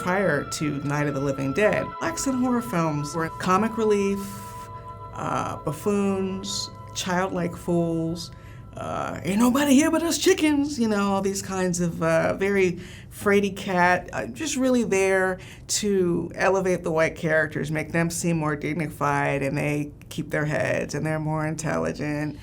prior to Night of the Living Dead. Accent horror films were comic relief, buffoons, childlike fools, ain't nobody here but us chickens, all these kinds of very fraidy cat, just really there to elevate the white characters, make them seem more dignified, and they keep their heads, and they're more intelligent.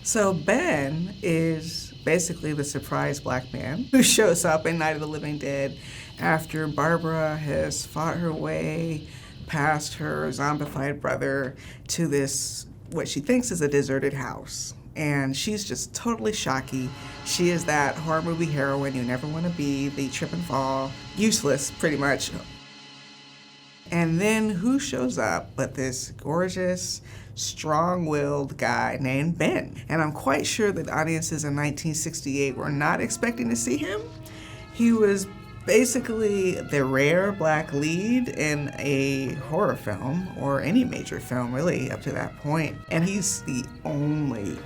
So Ben is basically the surprise black man who shows up in Night of the Living Dead after Barbara has fought her way past her zombified brother to this, what she thinks is a deserted house. And she's just totally shocky. She is that horror movie heroine you never want to be, the trip and fall, useless pretty much. And then who shows up but this gorgeous, strong-willed guy named Ben. And I'm quite sure that audiences in 1968 were not expecting to see him. He was basically the rare black lead in a horror film, or any major film really up to that point. And he's the only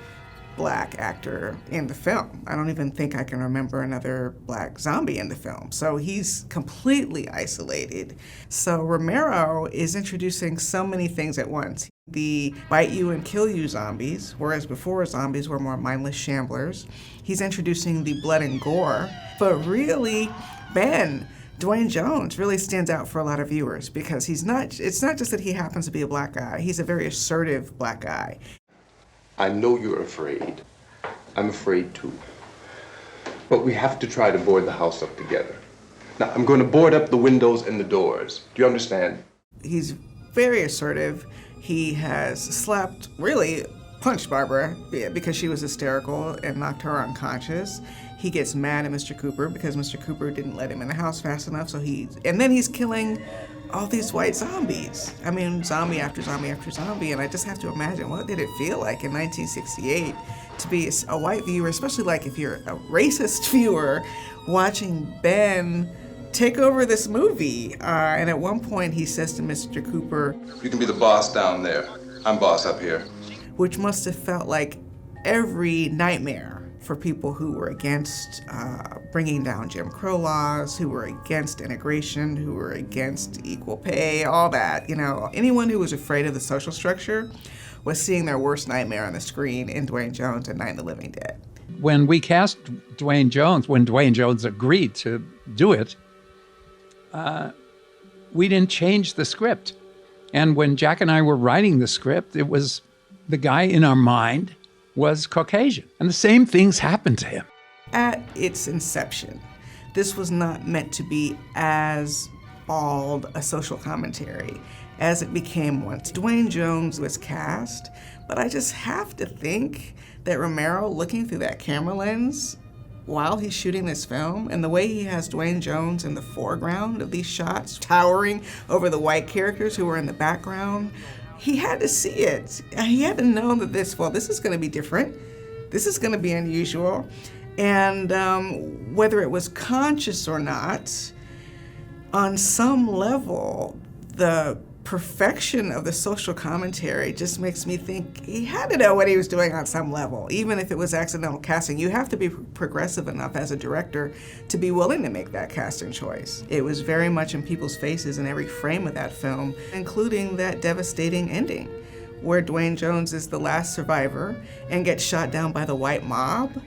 black actor in the film. I don't even think I can remember another black zombie in the film. So he's completely isolated. So Romero is introducing so many things at once. The bite you and kill you zombies, whereas before zombies were more mindless shamblers. He's introducing the blood and gore, but really Ben, Duane Jones, really stands out for a lot of viewers because it's not just that he happens to be a black guy, he's a very assertive black guy. I know you're afraid. I'm afraid too. But we have to try to board the house up together. Now, I'm going to board up the windows and the doors. Do you understand? He's very assertive. He has slapped, really punched Barbara because she was hysterical and knocked her unconscious. He gets mad at Mr. Cooper because Mr. Cooper didn't let him in the house fast enough, and then he's killing all these white zombies. I mean, zombie after zombie after zombie, and I just have to imagine, what did it feel like in 1968 to be a white viewer, especially like if you're a racist viewer, watching Ben take over this movie. And at one point he says to Mr. Cooper, "You can be the boss down there. I'm boss up here." Which must have felt like every nightmare for people who were against bringing down Jim Crow laws, who were against integration, who were against equal pay, all that. Anyone who was afraid of the social structure was seeing their worst nightmare on the screen in Duane Jones and Night of the Living Dead. When we cast Duane Jones, when Duane Jones agreed to do it, we didn't change the script. And when Jack and I were writing the script, it was the guy in our mind was Caucasian. And the same things happened to him. At its inception, this was not meant to be as bald a social commentary as it became once Duane Jones was cast, but I just have to think that Romero, looking through that camera lens while he's shooting this film, and the way he has Duane Jones in the foreground of these shots, towering over the white characters who were in the background, he had to see it. He had to know that this is going to be different. This is going to be unusual. And whether it was conscious or not, on some level, the perfection of the social commentary just makes me think he had to know what he was doing on some level, even if it was accidental casting. You have to be progressive enough as a director to be willing to make that casting choice. It was very much in people's faces in every frame of that film, including that devastating ending where Duane Jones is the last survivor and gets shot down by the white mob.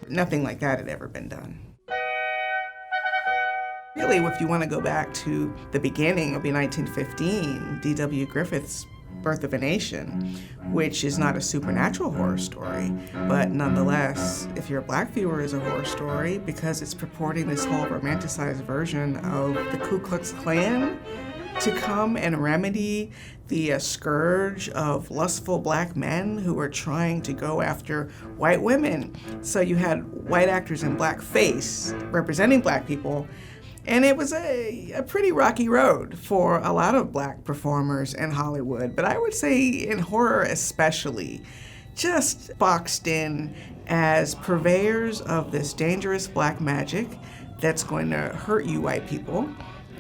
Nothing like that had ever been done. Really, if you want to go back to the beginning, it would be 1915, D.W. Griffith's Birth of a Nation, which is not a supernatural horror story, but nonetheless, if you're a black viewer, is a horror story because it's purporting this whole romanticized version of the Ku Klux Klan to come and remedy the scourge of lustful black men who were trying to go after white women. So you had white actors in blackface representing black people. And it was a pretty rocky road for a lot of black performers in Hollywood, but I would say in horror especially, just boxed in as purveyors of this dangerous black magic that's going to hurt you white people.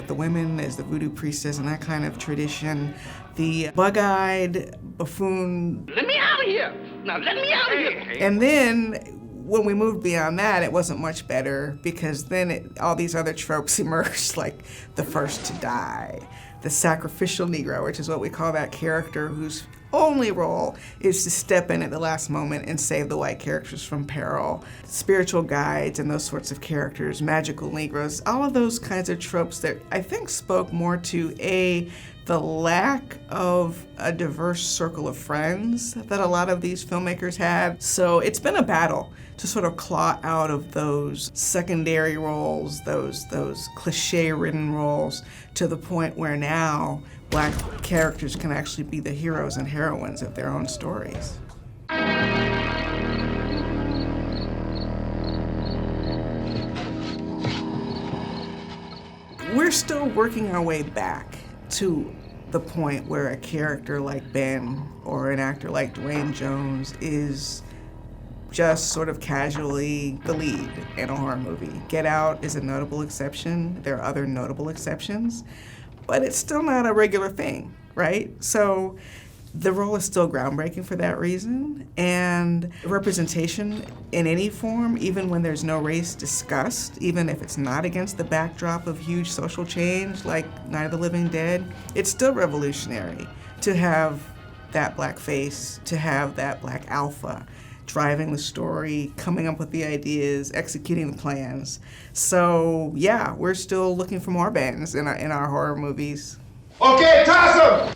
The women as the voodoo priestess and that kind of tradition, the bug-eyed buffoon. Let me out of here! Now let me out of here! And then when we moved beyond that, it wasn't much better because then all these other tropes emerged, like the first to die, the sacrificial Negro, which is what we call that character whose only role is to step in at the last moment and save the white characters from peril. Spiritual guides and those sorts of characters, magical Negroes, all of those kinds of tropes that I think spoke more to the lack of a diverse circle of friends that a lot of these filmmakers had. So it's been a battle to sort of claw out of those secondary roles, those cliche-ridden roles, to the point where now Black characters can actually be the heroes and heroines of their own stories. We're still working our way back to the point where a character like Ben or an actor like Duane Jones is just sort of casually the lead in a horror movie. Get Out is a notable exception. There are other notable exceptions, but it's still not a regular thing, right? So the role is still groundbreaking for that reason, and representation in any form, even when there's no race discussed, even if it's not against the backdrop of huge social change like Night of the Living Dead, it's still revolutionary to have that Black face, to have that Black alpha driving the story, coming up with the ideas, executing the plans. So yeah, we're still looking for more bands in our horror movies. Okay, toss 'em!